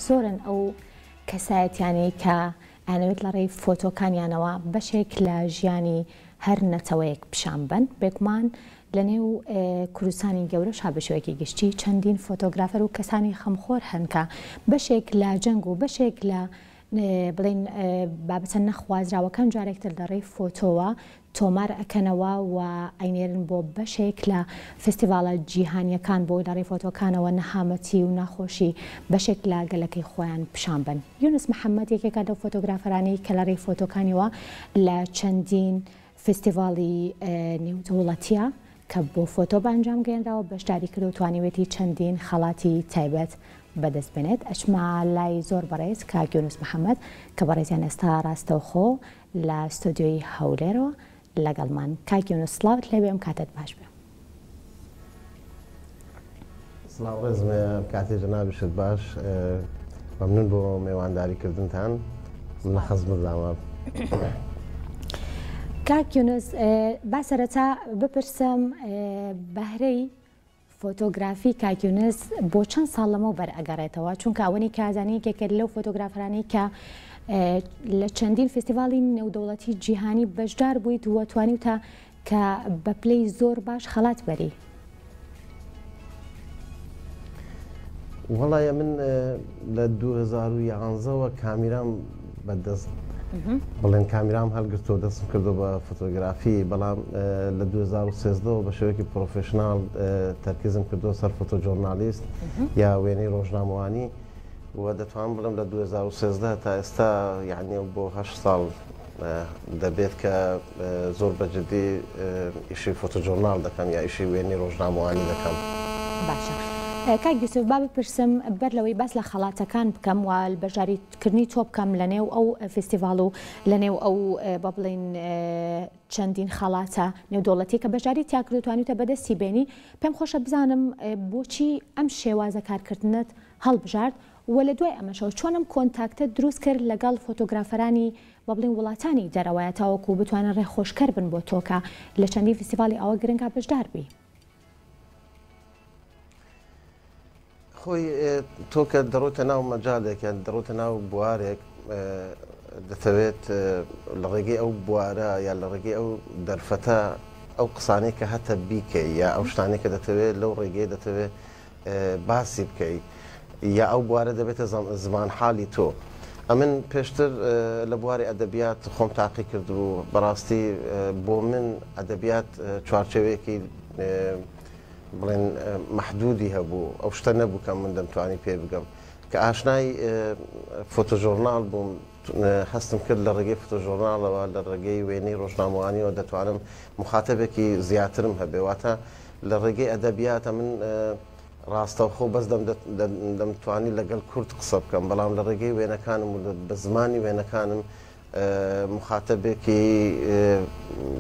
زۆرن ئەو کەسایەتیانی کە ئەنەوێت لە ڕێی فۆتۆکانیانەوە بەشێک لە ژیانی هەر نەتەوەیەک پیشان بن. بێگومان لە نێو کوردستانی گەورەش ها بە شێوەیەکی گشتی چەندین فۆتۆگرافەر و کەسانی خەمخۆر هەن کە بەشێک لە جەنگ و بەشێک لە بڵین بابەتە نەخوازراوەکان جارێکتر لە ڕێی فۆتۆوە تۆمار ئەکەنەوە و ئەینێرن بۆ بەشێک لە فستیڤالە جیهانیەکان بۆ لە ڕێی فۆتۆکانەوە نەهامەتی و ناخۆشی بەشێک لە گەلەکەی خۆیان پیشان بن. یونس محەممەد یەکێکە لەو فۆتۆگرافەرانی کە لە ڕێی فۆتۆکانیەوە لە چەندین فستیڤاڵی نێودەوڵەتیە کە بۆ فۆتۆ بەنجام گەێنراوە بەشداری کرد و توانیوێتی چەندین خەڵاتی تایبەت بەدەست بێنێت. ئەچما لای زۆر بەڕێز کاک یونس محەممەد کە بەڕێزیان ئێستا ڕاستەوخۆ لە ستۆدیۆی هەولێرەوە لەگەڵمان. کاک یونس سڵاوت لێ بێم کاتت باش بێ. سڵاو ڕێزمێ کاتی جەنابیشت باش، مەمنون بۆ میێوانداریکردنتان، لە خەزمت داوا. کاک یونس با سەرەتا بپرسم بەهرەی فۆتۆگرافی کاک یونس بۆ چەند ساڵ لەمەوە بەرئەگەڕێتەوە؟ چونکە ئەوەنی کازانی یەکێک لەو فۆتۆگرافرانی کە لە چەندین فستیڤاڵی نێودەوڵەتی جیهانی بەشدار بوویت و توانیوتە کە بە پلەی زۆر باش خەڵات بەری. وەڵایە من لە 2011ەوە کامیرام بەدەست بڵێن کامیرام هەڵگرتۆ دەستم کردو بە فۆتۆگرافی، بەڵام لە 2013ەوە بە شێوەیەکی پرۆفێشناڵ تەرکیزم کردو سەر فۆتۆ جۆرنالیست یا وێنەی ڕۆژنامەوانی و دەتوانم بڵم لە 2013 تا ئێستا یعنی بۆ 8 ساڵ دەبێت کە زۆر بەجددی ئیشی فۆتۆ جۆرناڵ دەکەم یا ئیشی وێنەی ڕۆژنامەوانی دەکەم. باشە. کاک یوسف با بپرسم بەر لەوەی باس لە خەڵاتەکان بکەم و بەشداریکردنی تۆ بکەم لە نێو ئەو فستیڤاڵ و لە نێو ئەو بە بڵین چەندین خەڵاتە نێودوڵەتی کە بەشداری تیاکرد و توانیتە بەدەستی بێنی، پێم خۆشە بزانم بۆچی ئەم شێوازە کارکردنت هەڵبژارد و لە دوای ئەمەشەوە چۆنم کۆنتاکتە دروست کرد لەگەڵ فۆتۆگرافەرانی بە بڵین وڵاتانی دەرەوەیە تاوەکو بتوانن ڕێخۆشکەر بن بۆ تۆکە لە چەندین فستیڤاڵی ئەوە گرنگە بەشدار بی. خۆی تۆ کە دەڕۆتە ناو مەجالێکیان دەڕۆتە ناو بوارێک دەتەوێت لە ڕێگەی ئەو بوارە یا لە ڕێگەی ئەو دەرفەتە ئەو قسانەی کە هەتە بیکەی یا ئەو شتانێک کە دەتەوێت لەو ڕێگەی دەتەوێت باسی بکەی یا ئەو بوارە دەبێتە زمان حالی تۆ. ئەمن پێشتر لە بواری ئەدەبیات خۆم تاقی کرد و بەڕاستی بۆ من ئەدەبیات چوارچێوەیەکی بڵێن مەحدودی هەبوو، ئەو شتە نەبوو کە من دەمتوانی پێ بگەم کە ئاشنای فۆتۆژۆرناڵ بووم. هەستم کرد لە ڕێگەی فۆتۆژۆرناڵەوە لە ڕێگەی وێنەی ڕۆژنامەوانیەوە دەتوانم مخاتەبێکی زیاترم هەبێواتە لە ڕێگەی ئەدەبیاتە من ڕاستەوخۆ بەس دەمتوانی لەگەڵ کورد قسە بکەم، بەڵام لە ڕێگەی وێنەکانم و بە زمانی وێنەکانم مخاتەبێکی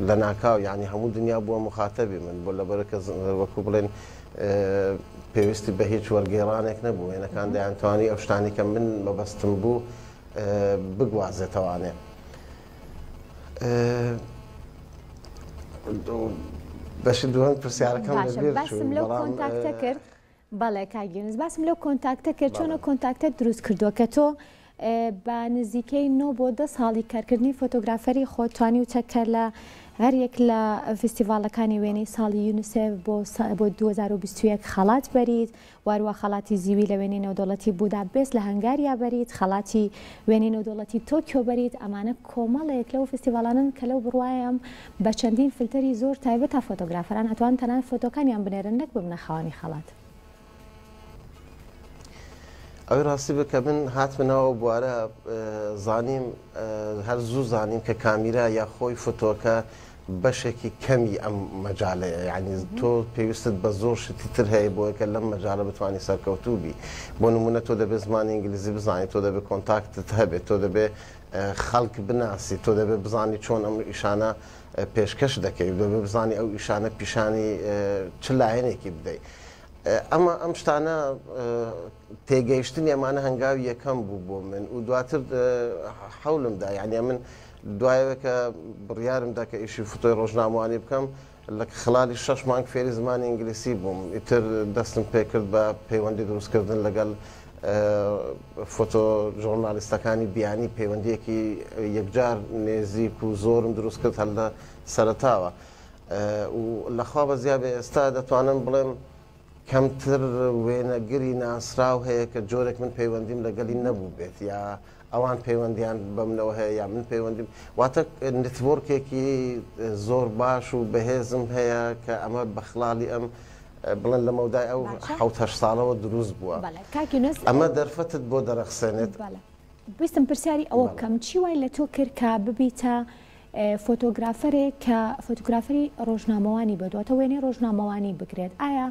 لە ناکاو یعنی هەموو دنیا بووە مخاتەبی من بۆ لەبەرەکە وەکو بڵێن پێویستی بە هیچ وەرگێڕانێک نەبوو، وێنەکان دەیانتوانی ئەو شتانی کە من مەبەستم بوو بگوازێتەوانێ. بەشی دووەم پرسیارەکەم باسم لەو کۆنتاکتە کرد. بەڵێ کاک یونس باسم لەو کۆنتاکتە کرد چۆنە کۆنتاکتە دروست کردووە کە تۆ بە نزیکەی 9 بۆ 10 ساڵی کارکردنی فۆتۆگرافەری خۆتوانی و تەکە لە هەریەک لە فستیڤالەکانی وێنەی ساڵی یونیسێف بۆ 2021 خەڵات بەریت، واروە خەڵاتی زیوی لە وێنەی نێودەوڵەتی بوداپێست لە هەنگاریا بەریت، خەڵاتی وێنەی نێودەوڵەتی تۆکیۆ بەریت. ئەمانە کۆمەڵێک لەو فستیڤالانن کە لەو بڕوایم بە چەندین فلتەری زۆر تایبەت تا فۆتۆگرافەران ئەتوان تەنان فۆتۆکانیان بنێرن نەک ببنە خاوەنی خەڵات. ئەوی ڕاستی بکە من هاتمنەوە بوارە زانیم هەر زوو زانیم کە کامیرا یا خۆی فۆتۆکە بەشێکی کەمی ئەم مەجالەیە، یعنی تۆ پێویستت بە زۆر شتی تر هەیە بۆیکە لەم مەجالە بتوانانی سەرکەوتوو بی. بۆ نمونە تۆ دەبێت زمانی ئینگلیزی بزانیت، تۆ دەبێت کۆنتاکتت هەبێت، تۆ دەبێت خەڵک بناسی، تۆ دەبێت بزانی چۆن ئەم ئیشانە پێشکەش دەکەیت، دەبێت بزانی ئەو ئیشانە پیشانی چ لایەنێکی بدەیت. ئەم شتانە تێگەیشتنی ئەمانە هەنگاوی یەکەم بوو بۆ من و دواتر حەولمدا، یعنی من دوایەوە کە بڕیارمدا کە ئیشی فۆتۆی ڕۆژنامەوانی بکەم لە خلالی 6 مانگ فێری زمانی ئینگلیسی بووم، ئیتر دەستم پێ کرد بە پەیوەندی دروستکردن لەگەڵ فۆتۆ ژۆرنالیستەکانی بیانی پەیوەندیەکی یەکجار نێزیک و زۆرم دروست کرد هەر لە سەرەتاوە و لەخوا بە زیابێ ئێستا دەتوانم بڵێم کەمتر وێنەگری ناسراو هەیە کە جۆرێک من پەیوەندیم لەگەلی نەبوو بێت یا ئەوان پەیوەندیان بەمنەوە هەیە یا من پەیوەندیم واتە نتوۆرکێکی زۆر باش و بەهێزم هەیە کە ئەمە بەخڵالی ئەم بڵێن لە مەودای ئەو حوت ساڵەوە دروست بووە ئەمە دەرفەتت بۆ دەرەخسێنێت ویستم پرسیاری ئەوە بکەم چی وای لە تۆ کرد کە ببیتە فۆتۆگرافەرێک کە فۆتۆگرافەری ڕۆژنامەوانی بێتواتە وێنەی ڕۆژنامەوانی بگرێت ئایا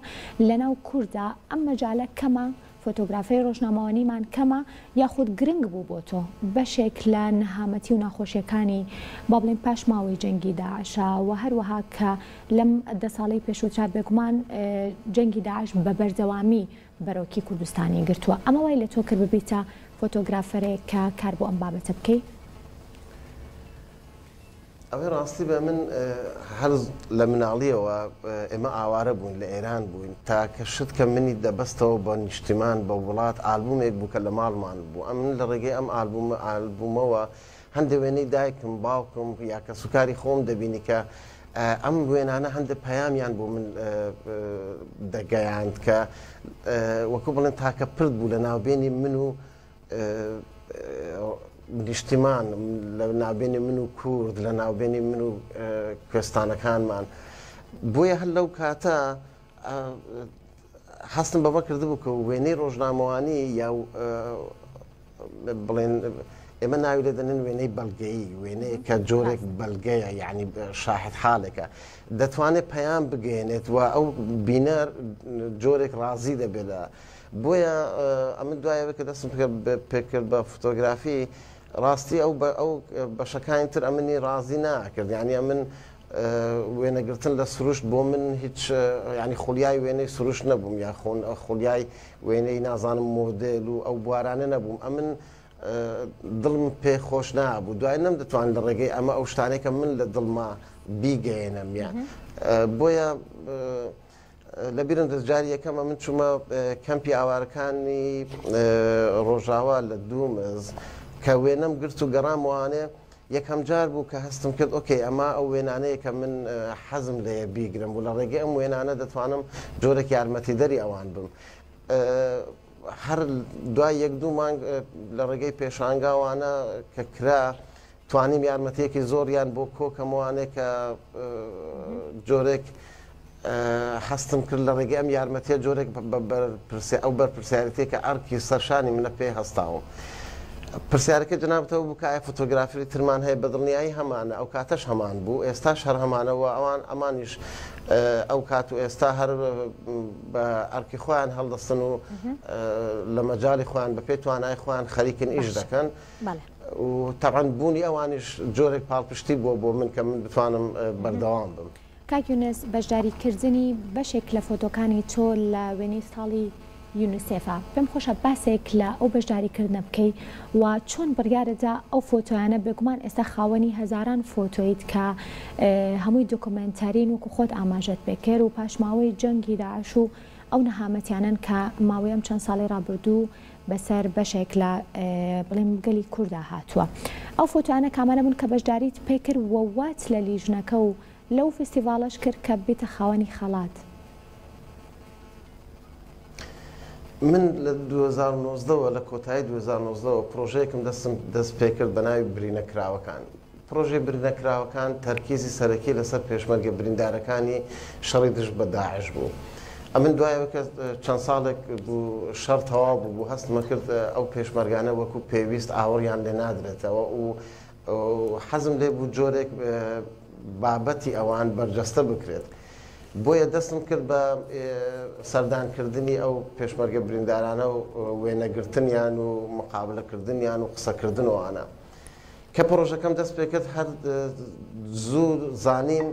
لەناو کووردا ئەم مەجالە کەمە فۆتۆگرافی ڕۆژنامەوانیمان کەمە یاخود گرنگ بوو بۆ تۆ بەشێک لە نەهامەتی و ناخۆشیەکانی با بڵێن پاش ماوەی جەنگی داعشە و هەروەها کە لەم دە ساڵەی پێشوەچار بێگومان جەنگی داعش بە بەردەوامی بەرەوکی کوردستانی گرتووە ئەمە وای لە تۆ کرد ببیتە فۆتۆگرافەرێک کە کار بۆ ئەم بابەتە بکەی ئەوەی ڕاستی بە من هەر لە مناڵیەوە ئێمە ئاوارە بووین لە ئێران بووین تا کە شت کە منی دەبەستەوە بە نیشتیمان بە وڵات ئالبومێک بوو کە لە ماڵمان بوو ئەم من لە ڕێگەی ئەم ئالبومەوە هەندێک وێنەی دایکم باوکم یا کە سوکاری خۆم دەبینی کە ئەم وێنانە هەندێک پەیامیان بۆ من دەگەیاند کە وەکو بڵێن تاکە پرد بوو لە ناوبێنی من و نیشتیمان لە ناوبێنی من و کورد لە ناوبێنی من و کوێستانەکانمان بۆیە هەر لەو کاتە هەستم بەمە کردبوو کە وێنەی ڕۆژنامەوانی یا بڵێن ئێمە ناوی لێ دەنێن وێنەی بەڵگەیی وێنەیە کە جۆرێک بەڵگەیە یعنی شاهد حالێکە دەتوانێت پەیام بگەێنێت و ئەو بینەر جۆرێک ڕازی دەبێت بۆیە ئەمە دوایەوە کە دەستم پێکرد بە فۆتۆگرافی ڕاستی ئەو بەشەکانی تر ئەمنی ڕازی ناکرد یعنی من وێنەگرتن لە سروشت بۆ من هیچ ینی خولیای وێنەی سروشت نەبووم یا خولیای وێنەی نازانم مۆدل و ئەو بوارانە نەبووم ئەمن دڵم پێ خۆش نابوو دوای نەم دەتوان لە ڕێگەی ئەمە ئەو شتانێکە من لە دڵما بیگەێنم بۆیە لەبیرم دەستجاری یەکەمە من چوومە کەمپی ئاوارەکانی ڕۆژاوا لە دوومز کە وێنەم گرت و گەڕاموانێ یەکەم جار بوو کە هەستم کرد ئۆکەی ئەمە ئەو وێنانەیە کە من حەزم لێە بیگرم و لە ڕێگەی ئەم وێنانە دەتوانم جۆرێک یارمەتی دەری ئەوان بم هەر دوای یەک دوو مانگ لە ڕێگەی پێشانگاوانە کە کرا توانیم یارمەتیەکی زۆریان بۆ کۆکەمەوانێک کە جۆرێک هەستم کرد لە ڕێگەی ئەم یارمەتیە جۆرێک ئەو بەرپرسیارەتێک کە ئەرکی سەرشانی منە پێ هەستاوم پرسیارەکە جنابەتەوە بوو کە ئایا فۆتۆگرافی ترمان هەیە بەدڵنیایی هەمانە ئەو کاتەش هەمان بوو ئێستاش هەر هەمانەوە ئەوان ئەمانیش ئەو کات و ئێستا هەر بە ئەرکی خۆیان هەڵدەستن و لە مەجای خۆیان بە پێی توانای خۆیان خەریکن ئیش دەکەن و تەعەن بوونی ئەوانیش جۆرێک پاڵپشتی بۆ من کە من بتوانم بەردەوام بم کاک یونس بەشداریکردنی بەشێک لە فۆتۆکانی تۆ لە وێنەی ساڵی یونیسێفا پێم خۆشە باسێک لە ئەو بەشداریکردنە بکەیت و چۆن بڕیارەدا ئەو فۆتۆیانە بێگومان ئێستا خاوەنی هەزاران فۆتۆیت کە هەمووی دۆکۆمنتارین وکو خۆت ئاماژەت بێکرد و پاشماوەی جەنگی داعش و ئەو نەهامەتیانن کە ماوەیەم چەند ساڵی ڕابردوو بەسەر بەشێک لە بڵێم گەلی کووردا هاتووە ئەو فۆتۆیانە کامانە بوون کە بەشداریت پێکرد وەوات لە لیژنەکە و لەو فستیڤالەش کرد کە بێتە خاوەنی خەڵات من لە 2019ەوە لە کۆتایی 2019ەوە پرۆژەیەکم دەست پێکرد بە ناوی برینەکراوەکان پرۆژەی برینەکراوەکان تەرکیزی سەرەکی لەسەر پێشمەرگە بریندارەکانی شەڕی دژ بە داعش بوو ئەمن دوایەوە کە چەند ساڵێک بوو شەڕ تەواو بوو هەستمە کرد ئەو پێشمەرگانە وەکو پێویست ئاوەڕیان لێ نادرێتەوە و حەزم لێ بوو جۆرێک بابەتی ئەوان بەرجەستە بکرێت بۆیە دەستم کرد بە سەردانکردنی ئەو پێشمەرگە بریندارانە و وێنەگرتنیان و مقابلەکردنیان و قسەکردنەوەوانە کە پرۆژەکەم دەست پێ کرد هەر زوو زانیم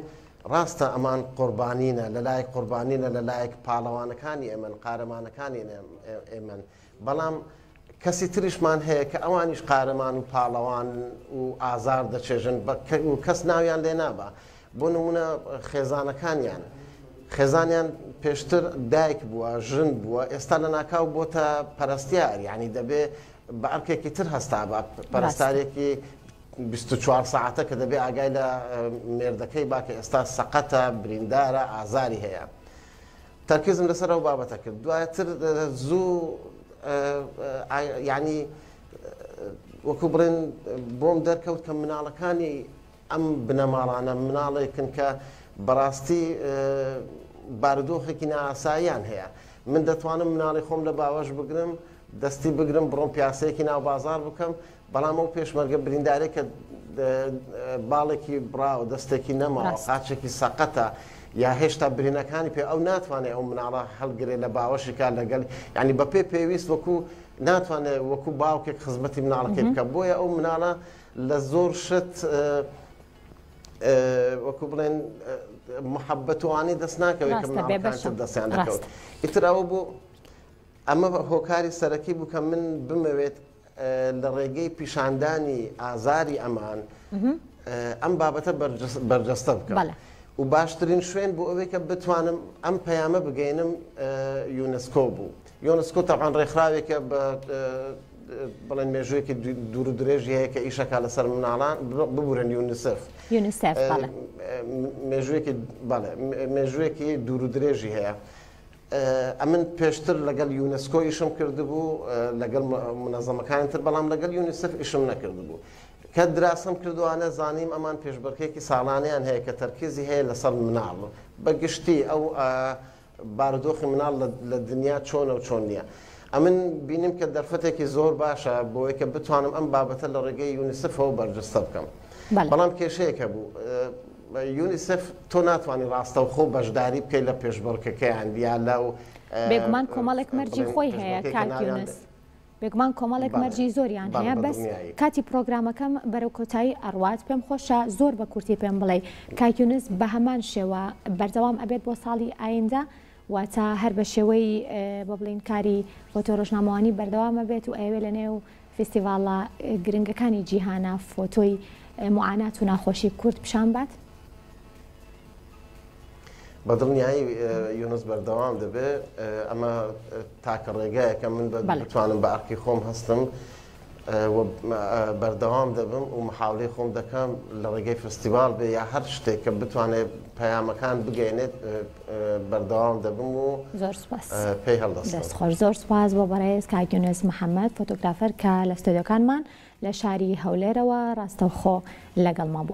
ڕاستە ئەمان قوربانینە لەلایەک قوربانینە لەلایەک پاڵەوانەکانی ئێمن قارەمانەکانی ئێمن بەڵام کەسی تریشمان هەیە کە ئەوانیش قارەمان و پاڵەوان و ئازار دەچێژن و کەس ناویان لێ نابە بۆ نمونە خێزانەکانیان خێزانیان پێشتر دایک بووە ژن بووە ئێستا لە ناکاو بۆتە پەرستیار یعنی دەبێ بە ئەرکێکی تر هەستا بە پەرستارێکی 24 ساعتە کە دەبێ ئاگای لە مێردەکەی باکە ئێستا سەقەتە بریندارە ئازاری هەیە تەرکیزم لەسەر ئەو بابەتە کرد دوایەتر زوو ینی وەکو بڵێن بۆم دەرکەوت کە مناڵەکانی ئەم بنەماڵانە مناڵێکن کە بەڕاستی بارودۆخێکی نائاساییان هەیە من دەتوانم مناڵی خۆم لە باوەش بگرم دەستی بگرم بڕۆم پیاسەیەکی ناو بازار بکەم بەڵام ئەو پێشمەرگە بریندارێک کە باڵێکی براوە دەستێکی نەماوە قاچێکی سەقەتە یا هێشتا برینەکانی پێ ئەو ناتوانێت ئەو مناڵە هەڵگرێ لە باوەشی کار لەگەڵ ینی بە پێ پێویست وەکو ناتوانێت وەکو باوکێک خزمەتی مناڵەکەی بکە بۆیە ئەو مناڵە لە زۆر شت وەکو بڵێن محەبەتوانی دەست ناکەوێت کە مناڵەکان دەستیان دەکەوت ئیتر ئەوە بوو ئەمە هۆکاری سەرەکی بوو کە من بمەوێت لە ڕێگەی پیشاندانی ئازاری ئەمان ئەم بابەتە بەرجەستە بکەم و باشترین شوێن بۆ ئەوەی کە بتوانم ئەم پەیامە بگەینم یونسکۆ بوو یونسکۆ تەعاان ڕێکخراوێکە بە بڵێن مێژوویەکی دوور و درێژی هەیە کە ئیشەکە لەسەر مناڵان ببورن یونیسف مێژوویەکی دوور و درێژی هەیە ئەمن پێشتر لەگەڵ یونسکۆ ئیشم کردبوو لەگەڵ منەزەمەکانی تر بەڵام لەگەڵ یونیسف ئیشم نەکردبوو کە دراسم کردوانە زانیم ئەمان پێشبڕکێکی ساڵانیان هەیە کە تەرکیزی هەیە لەسەر مناڵ بەگشتی ئەو بارودۆخی مناڵ لە دنیا چۆنە و چۆن نییە ئەمن بینیم کە دەرفەتێکی زۆر باشە بۆیە کە بتوانم ئەم بابەتە لە ڕێگەی یونیسفەوە بەرجەستە بکەم بەڵام کێشەیەکە بوو یونیسف تۆ ناتوانانی ڕاستە و خۆ بەشداری بکەیت لە پێشبڕکەکەیان یا لەو بێگومان کۆمەڵێک مەرجی خۆی هەیە کاکیونس بێگومان کۆمەڵێک مەرجی زۆریان هەیە بەس کاتی پرۆگرامەکەم بەرەو کۆتایی ئەڕوات پێم خۆشە زۆر بە کورتی پێم بڵێ کاکیونس بە هەمان شێوە بەردەوام ئەبێت بۆ ساڵی ئایندا واتە هەر بە شێوەی بە بڵین کاری فۆتۆ ڕۆژنامەوانی بەردەوامە بێت و ئەوێ لە نێو فستیڤالە گرنگەکانی جیهانە فۆتۆی معانات و ناخۆشی کورد پیشان بات بەدڵنیایی یونس بەردەوام دەبێت ئەمە تاکە ڕێگایەکە من بتوانم بە ئەرکی خۆم هەستم بەردەوام دەبم و محاولەی خۆم دەکەم لە ڕێگەی فستیڤال بێ یا هەر شتێک کە بتوانێت پەیامەکان بگەینێت بەردەوام دەبم و زۆر سپاس پێی هەڵدەستم دەستخۆش زۆر سپاس بۆ بەڕێز کاکیونس محەممەد فۆتۆگرافەر کە لە ستۆدیۆکانمان لە شاری هەولێرەوە ڕاستەوخۆ لەگەڵ ما بوو.